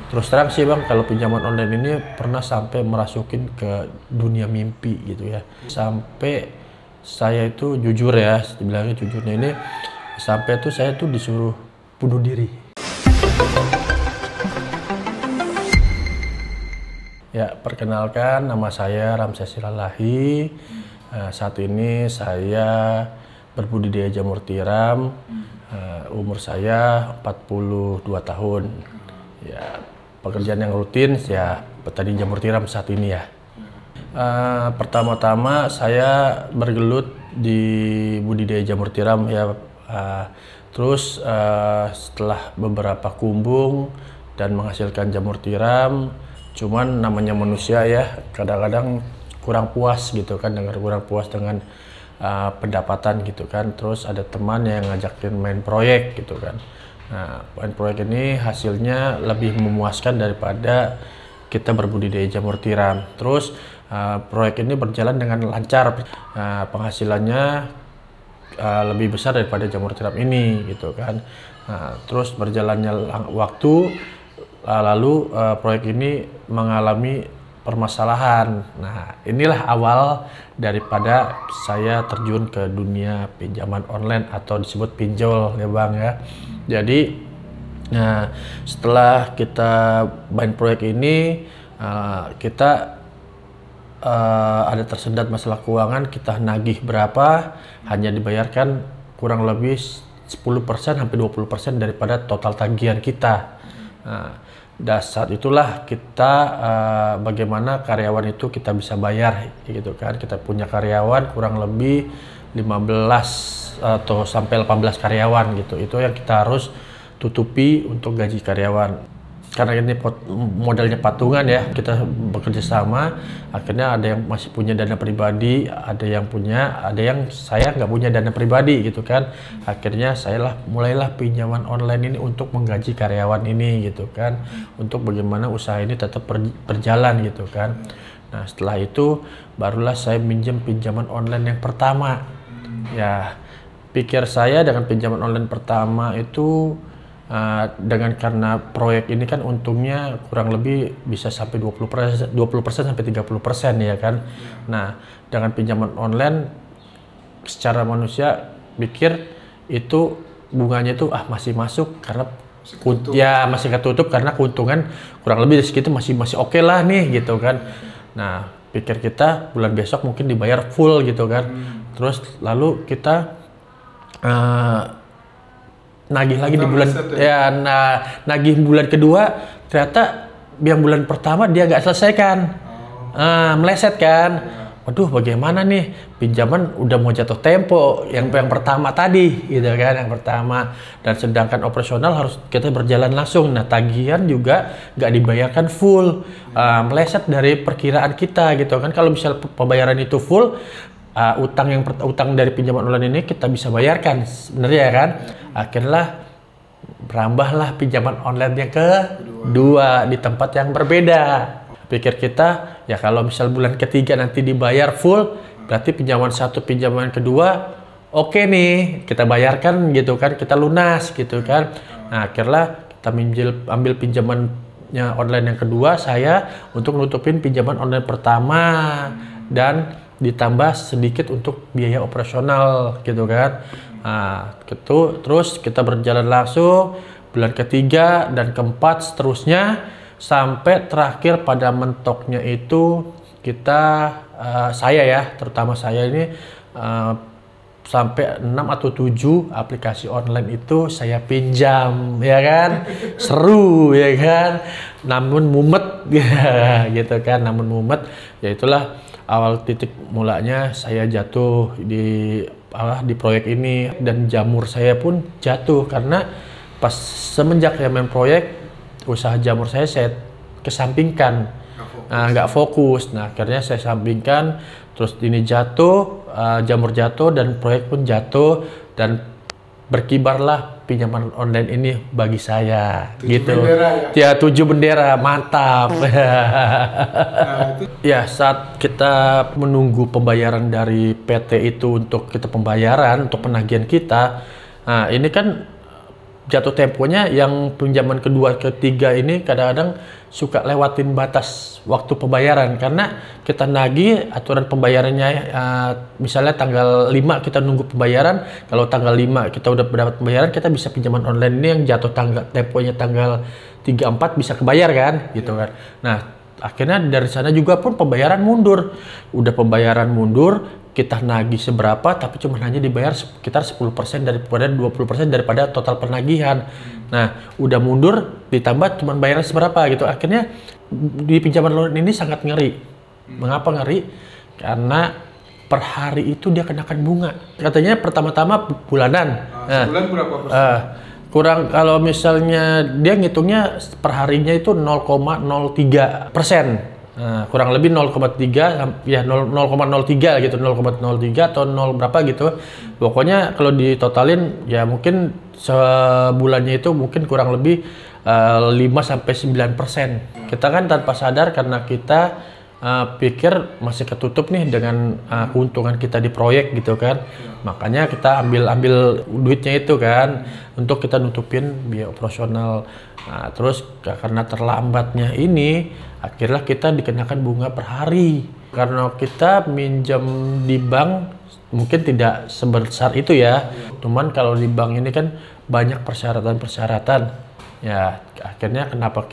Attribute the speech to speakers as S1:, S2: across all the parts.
S1: Terus terang sih Bang, kalau pinjaman online ini pernah sampai merasukin ke dunia mimpi gitu ya. Sampai saya itu jujur ya, dibilangnya jujurnya ini, sampai tuh saya tuh disuruh bunuh diri. Ya, perkenalkan nama saya Ramses Silalahi. Saat ini saya berbudidaya jamur tiram. Umur saya 42 tahun. Ya, pekerjaan yang rutin ya petani jamur tiram saat ini ya. Pertama-tama saya bergelut di budidaya jamur tiram ya. Terus setelah beberapa kumbung dan menghasilkan jamur tiram, cuman namanya manusia ya, kadang-kadang kurang puas gitu kan, kurang puas dengan pendapatan gitu kan. Terus ada teman yang ngajakin main proyek gitu kan. Nah, main proyek ini hasilnya lebih memuaskan daripada kita berbudidaya jamur tiram. Terus proyek ini berjalan dengan lancar, penghasilannya lebih besar daripada jamur tiram ini gitu kan. Nah, terus berjalannya waktu, lalu proyek ini mengalami permasalahan. Nah, inilah awal daripada saya terjun ke dunia pinjaman online atau disebut pinjol ya Bang ya. Jadi, nah, setelah kita main proyek ini, kita ada tersendat masalah keuangan, kita nagih berapa, hanya dibayarkan kurang lebih 10% sampai 20% daripada total tagihan kita. Nah, saat itulah kita bagaimana karyawan itu kita bisa bayar gitu kan. Kita punya karyawan kurang lebih 15 atau sampai 18 karyawan gitu. Itu yang kita harus tutupi untuk gaji karyawan. Karena ini modalnya patungan ya, kita bekerja sama. Akhirnya ada yang masih punya dana pribadi, ada yang saya nggak punya dana pribadi gitu kan. Akhirnya mulailah pinjaman online ini untuk menggaji karyawan ini gitu kan, untuk bagaimana usaha ini tetap berjalan gitu kan. Nah, setelah itu barulah saya pinjaman online yang pertama. Ya, pikir saya dengan pinjaman online pertama itu karena proyek ini kan untungnya kurang lebih bisa sampai 20% sampai 30% ya kan. Nah, dengan pinjaman online secara manusia pikir itu bunganya itu masih masuk karena masih ketutup karena keuntungan kurang lebih di segitu masih oke lah nih gitu kan. Nah, pikir kita bulan besok mungkin dibayar full gitu kan. Terus lalu kita nagih lagi di bulan nagih bulan kedua, ternyata yang bulan pertama dia nggak selesaikan. Meleset kan. Waduh, bagaimana nih, pinjaman udah mau jatuh tempo yang pertama tadi gitu kan, yang pertama, dan sedangkan operasional harus kita berjalan langsung. Nah, tagihan juga nggak dibayarkan full, meleset dari perkiraan kita gitu kan. Kalau misal pembayaran itu full, utang dari pinjaman online ini kita bisa bayarkan sebenarnya ya kan. Akhirnya berambahlah pinjaman online yang kedua di tempat yang berbeda. Pikir kita ya kalau misal bulan ketiga nanti dibayar full, berarti pinjaman kedua oke nih, kita bayarkan gitu kan, kita lunas gitu kan. Nah, akhirnya kita ambil pinjamannya online yang kedua saya untuk nutupin pinjaman online pertama dan ditambah sedikit untuk biaya operasional gitu kan. Nah, gitu, terus kita berjalan langsung bulan ketiga dan keempat seterusnya sampai terakhir pada mentoknya itu kita terutama saya ini sampai 6 atau 7 aplikasi online itu saya pinjam ya kan. Seru ya kan, namun mumet gitu kan, ya itulah awal titik mulanya saya jatuh di proyek ini, dan jamur saya pun jatuh karena pas semenjak saya main proyek, usaha jamur saya kesampingkan, nggak fokus. Nah, akhirnya saya sampingkan, terus ini jatuh, jamur jatuh dan proyek pun jatuh, dan berkibarlah pinjaman online ini bagi saya. 7 gitu. Bendera, ya 7 bendera, mantap. Ya, saat kita menunggu pembayaran dari PT itu untuk kita pembayaran untuk penagihan kita, nah ini kan jatuh temponya yang pinjaman kedua ketiga ini kadang-kadang suka lewatin batas waktu pembayaran karena kita nagih aturan pembayarannya misalnya tanggal 5 kita nunggu pembayaran, kalau tanggal 5 kita udah dapat pembayaran kita bisa pinjaman online ini yang jatuh temponya tanggal 34 bisa kebayar kan gitu kan. Nah akhirnya dari sana juga pun pembayaran mundur, udah pembayaran mundur kita nagih seberapa tapi cuma hanya dibayar sekitar 10% daripada 20% daripada total penagihan. Nah, udah mundur ditambah cuma bayar seberapa gitu. Akhirnya di pinjaman online ini sangat ngeri. Mengapa ngeri? Karena per hari itu dia kenakan bunga. Katanya pertama-tama bulanan.
S2: Sebulan berapa persen?
S1: Kurang kalau misalnya dia ngitungnya per harinya itu 0,03%. Nah, kurang lebih 0,3 ya 0,03 gitu, 0,03 atau 0 berapa gitu. Pokoknya kalau ditotalin ya mungkin sebulannya itu mungkin kurang lebih 5-9%. Kita kan tanpa sadar karena kita pikir masih ketutup nih dengan keuntungan kita di proyek gitu kan. Makanya kita ambil duitnya itu kan untuk kita nutupin biaya operasional. Nah, terus karena terlambatnya ini akhirnya kita dikenakan bunga per hari. Karena kita minjam di bank mungkin tidak sebesar itu ya. Cuman kalau di bank ini kan banyak persyaratan-persyaratan. Ya, akhirnya kenapa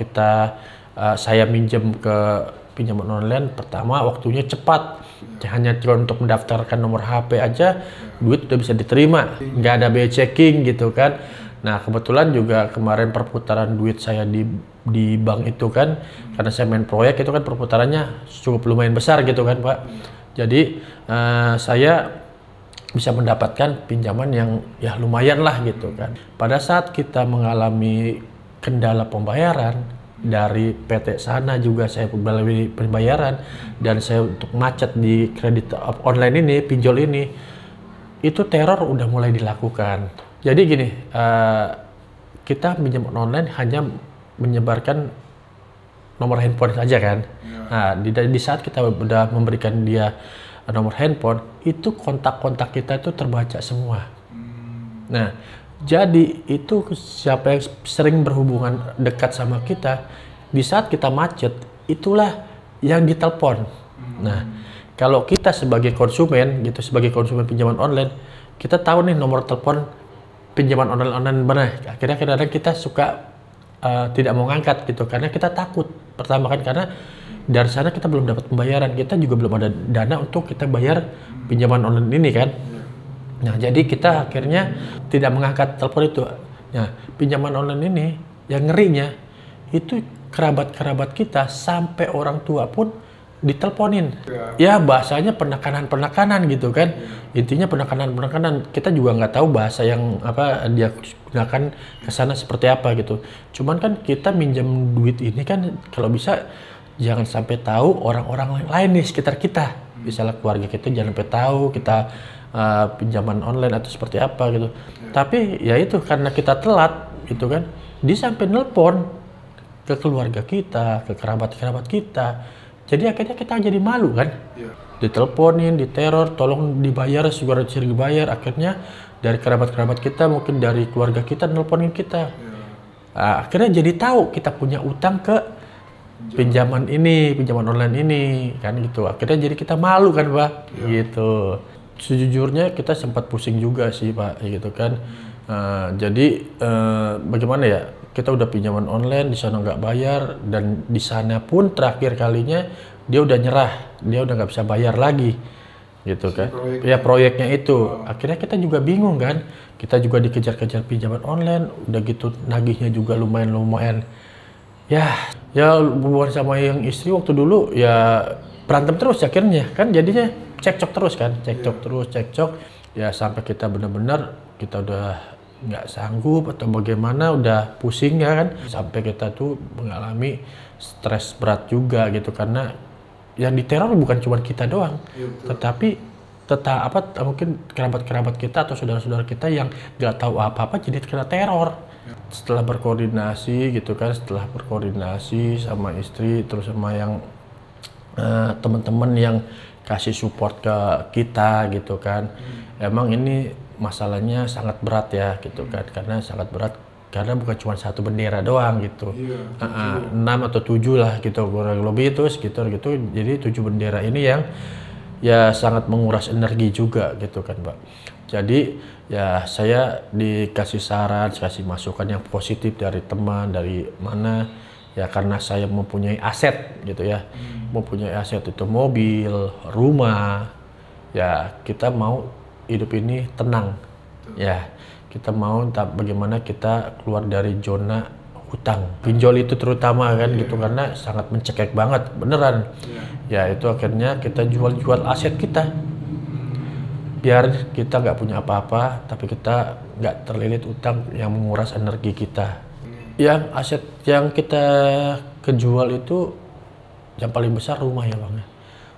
S1: saya minjem ke pinjaman online, pertama waktunya cepat, hanya untuk mendaftarkan nomor HP aja duit udah bisa diterima, nggak ada biaya checking gitu kan. Nah kebetulan juga kemarin perputaran duit saya di bank itu kan, karena saya main proyek itu kan perputarannya cukup lumayan besar gitu kan Pak. Jadi saya bisa mendapatkan pinjaman yang ya lumayan lah gitu kan. Pada saat kita mengalami kendala pembayaran dari PT sana juga saya melalui pembayaran dan saya untuk macet di kredit online ini, pinjol ini, itu teror udah mulai dilakukan. Jadi gini, kita pinjam online hanya menyebarkan nomor handphone saja kan. Nah, di saat kita udah memberikan dia nomor handphone, itu kontak-kontak kita itu terbaca semua. Nah, jadi itu siapa yang sering berhubungan dekat sama kita, di saat kita macet, itulah yang ditelepon. Nah, kalau kita sebagai konsumen gitu, sebagai konsumen pinjaman online, kita tahu nih nomor telepon pinjaman online mana. Akhirnya kadang-kadang kita suka tidak mau ngangkat gitu, karena kita takut. Pertama kan karena dari sana kita belum dapat pembayaran, kita juga belum ada dana untuk kita bayar pinjaman online ini kan. Nah, jadi kita akhirnya tidak mengangkat telepon itu. Nah, pinjaman online ini yang ngerinya itu kerabat-kerabat kita sampai orang tua pun diteleponin. Ya bahasanya penekanan-penekanan gitu kan. Intinya penekanan-penekanan. Kita juga nggak tahu bahasa yang apa dia gunakan ke sana seperti apa gitu. Cuman kan kita minjem duit ini kan kalau bisa jangan sampai tahu orang-orang lain di sekitar kita. Misalnya keluarga kita jangan sampai tahu kita pinjaman online atau seperti apa gitu. Tapi ya itu karena kita telat gitu kan, dia sampai nelpon ke keluarga kita, ke kerabat-kerabat kita. Jadi akhirnya kita jadi malu kan, diteleponin, diteror, tolong dibayar, segera dibayar. Akhirnya dari kerabat-kerabat kita, mungkin dari keluarga kita nelponin kita. Nah, akhirnya jadi tahu kita punya utang ke pinjaman ini, pinjaman online ini kan gitu. Akhirnya jadi kita malu kan Pak, gitu. Sejujurnya kita sempat pusing juga sih Pak, gitu kan. Jadi bagaimana ya? Kita udah pinjaman online di sana nggak bayar, dan di sana pun terakhir kalinya dia udah nyerah, dia udah nggak bisa bayar lagi, gitu kan? Ya proyeknya itu. Akhirnya kita juga bingung kan? Kita juga dikejar-kejar pinjaman online, udah gitu nagihnya juga lumayan. Ya hubungan sama yang istri waktu dulu ya berantem terus akhirnya kan, jadinya cekcok terus kan, cekcok. Ya sampai kita benar-benar kita udah nggak sanggup atau bagaimana, udah pusing ya kan, sampai kita tuh mengalami stres berat juga gitu, karena yang diteror bukan cuma kita doang, tetapi mungkin kerabat-kerabat kita atau saudara-saudara kita yang nggak tahu apa-apa jadi kena teror. Setelah berkoordinasi gitu kan, sama istri terus sama yang teman-teman yang kasih support ke kita gitu kan. Emang ini masalahnya sangat berat ya gitu kan, karena sangat berat karena bukan cuma satu bendera doang gitu.
S2: Iya,
S1: 6 atau 7 lah gitu kurang lebih itu sekitar gitu. Jadi 7 bendera ini yang ya sangat menguras energi juga gitu kan Pak. Jadi ya saya dikasih saran, kasih masukan yang positif dari teman, dari mana ya, karena saya mempunyai aset gitu ya. Mempunyai aset itu mobil, rumah. Ya kita mau hidup ini tenang. Ya kita mau bagaimana kita keluar dari zona hutang. Pinjol itu terutama kan gitu, karena sangat mencekik banget beneran. Ya itu akhirnya kita jual-jual aset kita biar kita nggak punya apa-apa, tapi kita nggak terlilit utang yang menguras energi kita. Yang aset yang kita kejual itu yang paling besar rumah ya Bang.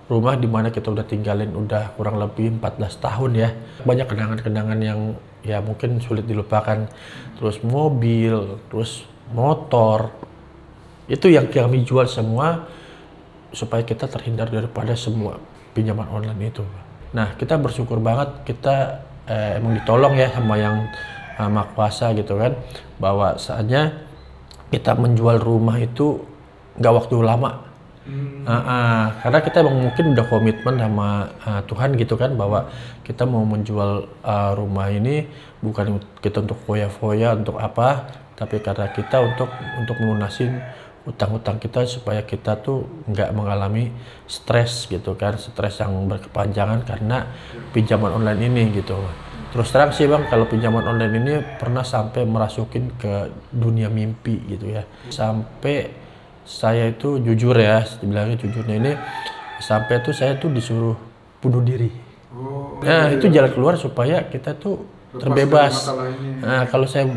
S1: Rumah di mana kita udah tinggalin udah kurang lebih 14 tahun ya. Banyak kenangan-kenangan yang ya mungkin sulit dilupakan. Terus mobil, terus motor. Itu yang kami jual semua supaya kita terhindar daripada semua pinjaman online itu. Nah, kita bersyukur banget kita emang ditolong ya sama yang Maha Kuasa gitu kan. Bahwasanya kita menjual rumah itu nggak waktu lama. Karena kita emang mungkin udah komitmen sama Tuhan gitu kan, bahwa kita mau menjual rumah ini bukan kita untuk foya-foya untuk apa, tapi karena kita untuk melunasin utang-utang kita supaya kita tuh nggak mengalami stres gitu kan, stres yang berkepanjangan karena pinjaman online ini gitu. Terus terang sih Bang, kalau pinjaman online ini pernah sampai merasukin ke dunia mimpi gitu ya, sampai saya itu jujur ya, dibilangnya jujurnya ini, sampai tuh saya tuh disuruh bunuh diri. Nah itu jalan keluar supaya kita tuh terbebas. Nah kalau saya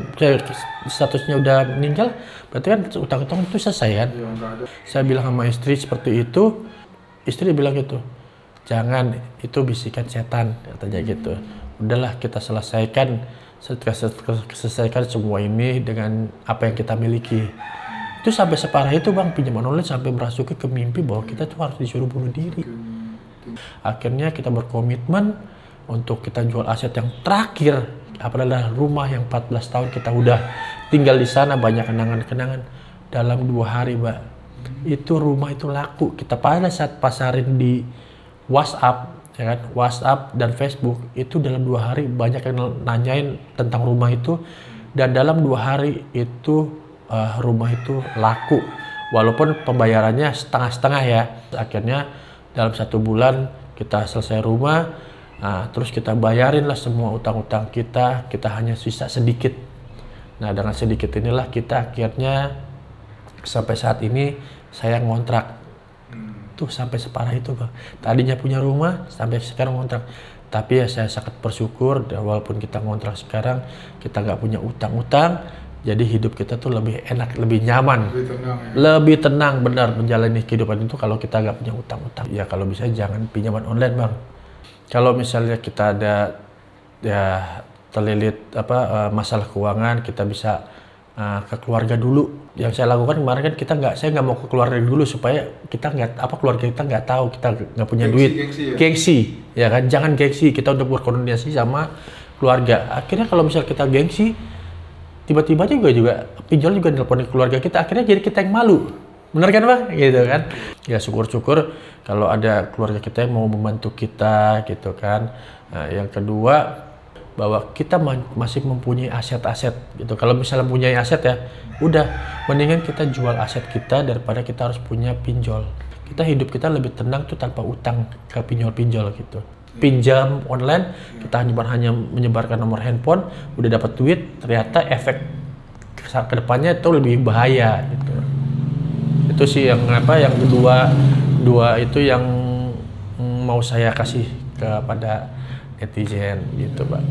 S1: statusnya udah meninggal, berarti kan utang-utang itu selesai kan. Saya bilang sama istri seperti itu, istri bilang gitu, jangan, itu bisikan setan katanya gitu. Udahlah kita selesaikan semua ini dengan apa yang kita miliki. Itu sampai separah itu Bang, pinjaman online sampai merasuki ke mimpi bahwa kita tuh harus disuruh bunuh diri. Akhirnya kita berkomitmen untuk kita jual aset yang terakhir, adalah rumah yang 14 tahun kita udah tinggal di sana, banyak kenangan-kenangan. Dalam 2 hari Mbak, itu rumah itu laku. Kita pada saat pasarin di WhatsApp, ya kan, WhatsApp dan Facebook, itu dalam 2 hari banyak yang nanyain tentang rumah itu, dan dalam 2 hari itu rumah itu laku, walaupun pembayarannya setengah-setengah ya. Akhirnya dalam 1 bulan kita selesai rumah, terus kita bayarin lah semua utang-utang kita hanya sisa sedikit. Nah dengan sedikit inilah kita akhirnya sampai saat ini saya ngontrak. Tuh sampai separah itu Bang. Tadinya punya rumah sampai sekarang ngontrak. Tapi ya saya sangat bersyukur, walaupun kita ngontrak sekarang, kita nggak punya utang-utang. Jadi hidup kita tuh lebih enak, lebih nyaman, lebih tenang benar menjalani kehidupan itu kalau kita nggak punya utang-utang. Ya kalau bisa jangan pinjaman online Bang. Kalau misalnya kita ada ya terlilit masalah keuangan, kita bisa ke keluarga dulu. Yang saya lakukan kemarin kan saya nggak mau ke keluarga dulu supaya kita keluarga kita nggak tahu kita nggak punya duit. Gengsi ya kan, jangan gengsi kita untuk berkoordinasi sama keluarga. Akhirnya kalau misal kita gengsi, tiba-tiba juga pinjol juga nelponin keluarga kita, akhirnya jadi kita yang malu. Bener kan Bang? Gitu kan. Ya syukur-syukur kalau ada keluarga kita yang mau membantu kita gitu kan. Nah, yang kedua, bahwa kita masih mempunyai aset-aset gitu. Kalau misalnya mempunyai aset ya, udah mendingan kita jual aset kita daripada kita harus punya pinjol. Kita hidup kita lebih tenang tuh tanpa utang ke pinjol-pinjol gitu. Pinjam online, kita hanya menyebarkan nomor handphone, udah dapat duit, ternyata efek kedepannya itu lebih bahaya gitu. Itu sih yang kedua itu yang mau saya kasih kepada netizen gitu Pak.